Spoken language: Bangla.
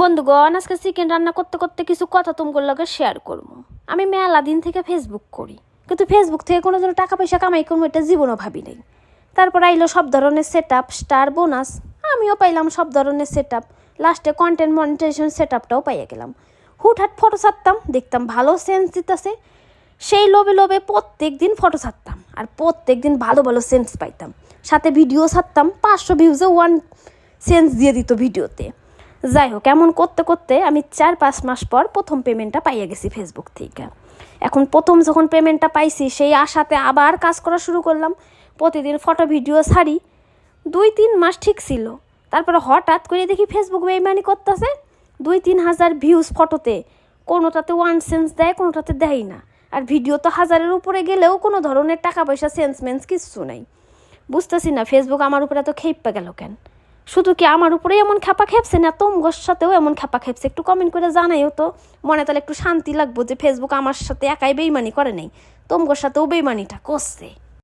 বন্ধুগণ, আজকে চিকেন রান্না করতে করতে কিছু কথা তোমার লগে শেয়ার করবো। আমি মেলা দিন থেকে ফেসবুক করি, কিন্তু ফেসবুক থেকে কোনো যেন টাকা পয়সা কামাই করবো এটা জীবনও ভাবি নাই। তারপর আইলো সব ধরনের সেট আপ, স্টার, বোনাস, আমিও পাইলাম সব ধরনের সেট আপ। লাস্টে কন্টেন্ট মনিটাইজেশন সেট আপটাও পাইয়া গেলাম। হুটহাট ফটো ছাড়তাম, দেখতাম ভালো সেন্স দিতেছে, সেই লোভে লোভে প্রত্যেক দিন ফটো ছাড়তাম আর প্রত্যেক দিন ভালো ভালো সেন্স পাইতাম। সাথে ভিডিও ছাড়তাম, 500 ভিউজে 1 সেন্স দিয়ে দিত ভিডিওতে। যাই হোক, এমন করতে করতে আমি 4-5 মাস পর প্রথম পেমেন্টটা পাইয়া গেছি ফেসবুক থেকে। এখন প্রথম যখন পেমেন্টটা পাইছি সেই আশাতে আবার কাজ করা শুরু করলাম। প্রতিদিন ফটো ভিডিও ছাড়ি। 2-3 মাস ঠিক ছিল, তারপরে হঠাৎ করে দেখি ফেসবুক বেইমানি করতেছে। 2-3 হাজার ভিউজ ফটোতে, কোনোটাতে 1 সেন্স দেয়, কোনোটাতে দেয় না। আর ভিডিও তো 1000-এর উপরে গেলেও কোনো ধরনের টাকা পয়সা সেন্সমেন্স কিচ্ছু নাই। বুঝতেছি না ফেসবুক আমার উপরে এত খেপা গেল কেন। শুধু কি আমার উপরে এমন খ্যাপা খেপছে না তোমগোর সাথেও এমন খ্যাপা খেপছে? একটু কমেন্ট করে জানাইও তো, মনে তাহলে একটু শান্তি লাগবো যে ফেসবুক আমার সাথে একাই বেইমানি করে নাই, তোমগোর সাথেও বেইমানিটা করছে।